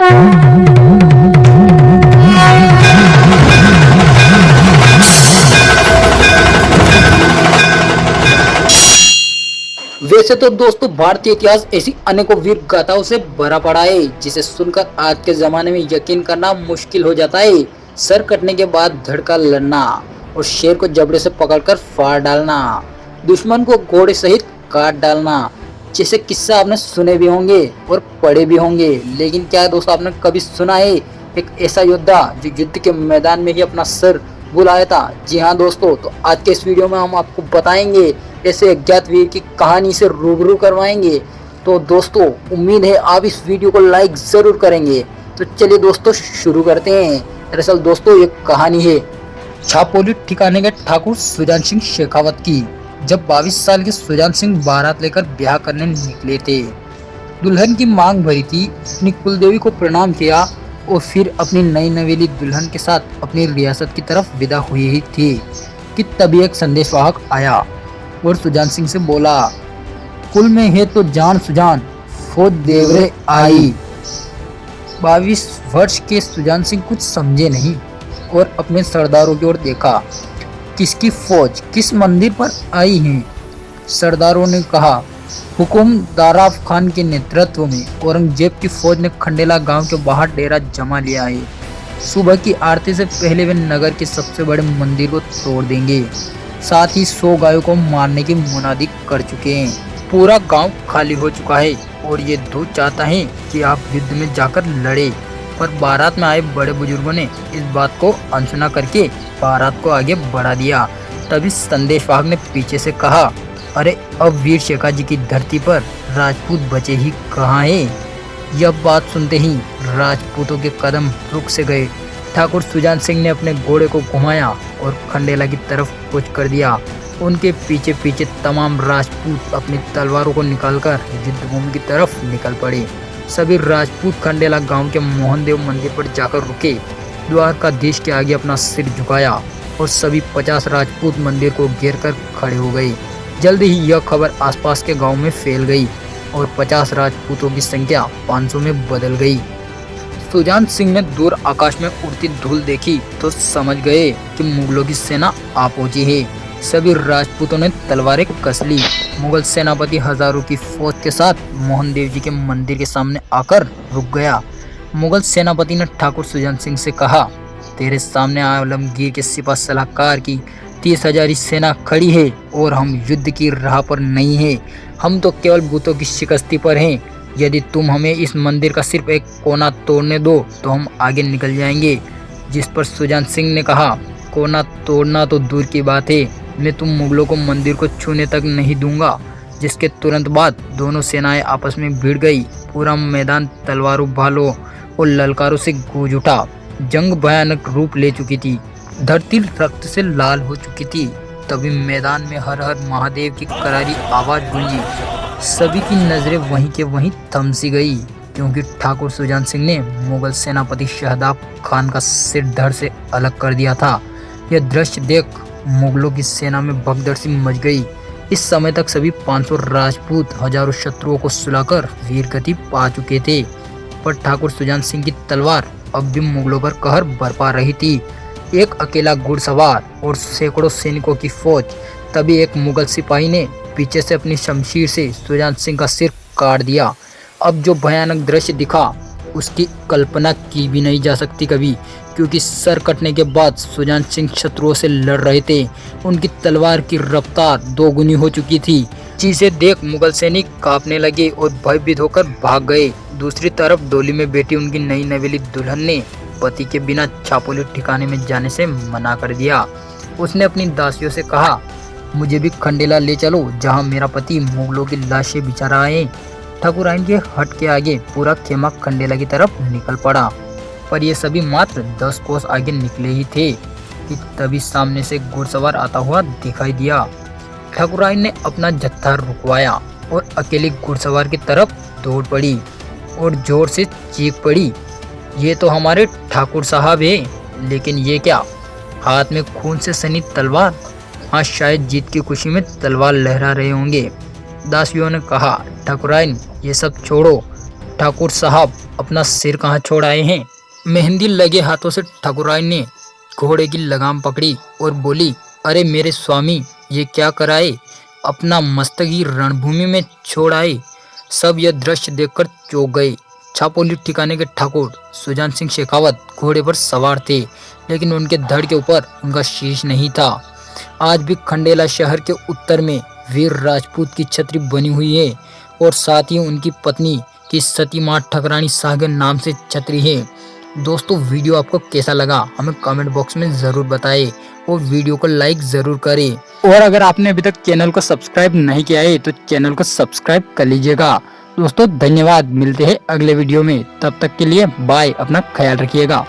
वैसे तो दोस्तों भारतीय इतिहास ऐसी अनेकों वीर गाथाओं से भरा पड़ा है जिसे सुनकर आज के जमाने में यकीन करना मुश्किल हो जाता है। सर कटने के बाद धड़ का लड़ना और शेर को जबड़े से पकड़कर फाड़ डालना, दुश्मन को घोड़े सहित काट डालना, जैसे किस्सा आपने सुने भी होंगे और पढ़े भी होंगे। लेकिन क्या दोस्तों आपने कभी सुना है एक ऐसा योद्धा जो युद्ध के मैदान में ही अपना सर बुलाया था? जी हाँ दोस्तों, तो आज के इस वीडियो में हम आपको बताएंगे, ऐसे अज्ञात वीर की कहानी से रूबरू करवाएंगे। तो दोस्तों उम्मीद है आप इस वीडियो को लाइक जरूर करेंगे। तो चलिए दोस्तों शुरू करते हैं। दरअसल दोस्तों ये कहानी है छापोली ठिकाने के ठाकुर सुजान सिंह शेखावत की। जब 22 साल के सुजान सिंह बारात लेकर ब्याह करने निकले थे, दुल्हन की मांग भरी थी, अपनी कुलदेवी को प्रणाम किया और फिर अपनी नई नवेली दुल्हन के साथ अपनी रियासत की तरफ विदा हुई ही थी कि तभी एक संदेशवाहक आया और सुजान सिंह से बोला, कुल में है तो जान सुजान, फौज देवरे आई। 22 वर्ष के सुजान सिंह कुछ समझे नहीं और अपने सरदारों की ओर देखा। किसकी फौज किस मंदिर पर आई है? सरदारों ने कहा, हुकुम दाराफ खान के नेतृत्व में औरंगजेब की फौज ने खंडेला गांव के बाहर डेरा जमा लिया है। सुबह की आरती से पहले वे नगर के सबसे बड़े मंदिर को तोड़ देंगे, साथ ही 100 गायों को मारने की मुनादी कर चुके हैं। पूरा गांव खाली हो चुका है और ये दो चाहता है कि आप युद्ध में जाकर लड़े। पर बारात में आए बड़े बुजुर्गों ने इस बात को अनसुना करके बारात को आगे बढ़ा दिया। तभी संदेशवाहक ने पीछे से कहा, अरे अब वीर शेखा जी की धरती पर राजपूत बचे ही कहाँ हैं? यह बात सुनते ही राजपूतों के कदम रुक से गए। ठाकुर सुजान सिंह ने अपने घोड़े को घुमाया और खंडेला की तरफ कूच कर दिया। उनके पीछे पीछे तमाम राजपूत अपनी तलवारों को निकालकर युद्धभूमि की तरफ निकल पड़े। सभी राजपूत खंडेला गांव के मोहनदेव मंदिर पर जाकर रुके, द्वारकाधीश के आगे अपना सिर झुकाया और सभी 50 राजपूत मंदिर को घेर कर खड़े हो गए। जल्द ही यह खबर आसपास के गांव में फैल गई और 50 राजपूतों की संख्या 500 में बदल गई। सुजान सिंह ने दूर आकाश में उड़ती धूल देखी तो समझ गए कि मुगलों की सेना आ पहुंची है। सभी राजपूतों ने तलवारें कस ली। मुगल सेनापति हजारों की फौज के साथ मोहनदेव जी के मंदिर के सामने आकर रुक गया। मुगल सेनापति ने ठाकुर सुजान सिंह से कहा, तेरे सामने आलमगीर के सिपा सलाहकार की 30,000 सेना खड़ी है और हम युद्ध की राह पर नहीं है। हम तो केवल बूतों की शिकस्ती पर हैं। यदि तुम हमें इस मंदिर का सिर्फ एक कोना तोड़ने दो तो हम आगे निकल जाएंगे। जिस पर सुजान सिंह ने कहा, कोना तोड़ना तो दूर की बात है, मैं तुम मुगलों को मंदिर को छूने तक नहीं दूंगा। जिसके तुरंत बाद दोनों सेनाएं आपस में भिड़ गई। पूरा मैदान तलवारों, भालों और ललकारों से गूंज उठा। जंग भयानक रूप ले चुकी थी, धरती रक्त से लाल हो चुकी थी। तभी मैदान में हर हर महादेव की करारी आवाज गूंजी। सभी की नजरें वहीं के वहीं थम सी गई, क्योंकि ठाकुर सुजान सिंह ने मुगल सेनापति शहदाब खान का सिर धड़ से अलग कर दिया था। यह दृश्य देख मुगलों की सेना में भगदड़ सी मच गई। इस समय तक सभी 500 राजपूत हजारों शत्रुओं को सुलाकर वीरगति पा चुके थे, पर ठाकुर सुजान सिंह की तलवार अब भी मुगलों पर कहर बरपा रही थी। एक अकेला घुड़सवार और सैकड़ों सैनिकों की फौज। तभी एक मुगल सिपाही ने पीछे से अपनी शमशीर से सुजान सिंह का सिर काट दिया। अब जो भयानक दृश्य दिखा उसकी कल्पना की भी नहीं जा सकती कभी, क्योंकि सर कटने के बाद सुजान सिंह शत्रुओं से लड़ रहे थे। उनकी तलवार की रफ्तार दोगुनी हो चुकी थी, जिसे देख मुगल सैनिक कांपने लगे और भयभीत होकर भाग गए। दूसरी तरफ डोली में बैठी उनकी नई नवेली दुल्हन ने पति के बिना छापोली ठिकाने में जाने से मना कर दिया। उसने अपनी दासियों से कहा, मुझे भी खंडेला ले चलो जहाँ मेरा पति मुगलों की लाशें बिछा रहा है। ठाकुराइन के हट के आगे पूरा खेमा खंडेला की तरफ निकल पड़ा, पर ये सभी मात्र 10 कोस आगे निकले ही थे कि तभी सामने से घुड़सवार आता हुआ दिखाई दिया। ठाकुराइन ने अपना जत्था रुकवाया और अकेले घुड़सवार की तरफ दौड़ पड़ी और जोर से चीख पड़ी, ये तो हमारे ठाकुर साहब है, लेकिन ये क्या, हाथ में खून से सनी तलवार। हाँ, शायद जीत की खुशी में तलवार लहरा रहे होंगे। दासियों ने कहा, ठाकुराइन ये सब छोड़ो, ठाकुर साहब अपना सिर कहाँ छोड़ आए हैं। मेहंदी लगे हाथों से ठाकुराइन ने घोड़े की लगाम पकड़ी और बोली, अरे मेरे स्वामी, ये क्या कराए, अपना मस्तक ही रणभूमि में छोड़ आए। सब यह दृश्य देखकर चौंक गए। छापोली ठिकाने के ठाकुर सुजान सिंह शेखावत घोड़े पर सवार थे, लेकिन उनके धड़ के ऊपर उनका शीश नहीं था। आज भी खंडेला शहर के उत्तर में वीर राजपूत की छतरी बनी हुई है और साथ ही उनकी पत्नी की सती मां ठकरानी शाह के नाम से छतरी है। दोस्तों, वीडियो आपको कैसा लगा हमें कमेंट बॉक्स में जरूर बताएं और वीडियो को लाइक जरूर करें। और अगर आपने अभी तक चैनल को सब्सक्राइब नहीं किया है तो चैनल को सब्सक्राइब कर लीजिएगा। दोस्तों धन्यवाद, मिलते हैं अगले वीडियो में, तब तक के लिए बाय, अपना ख्याल रखिएगा।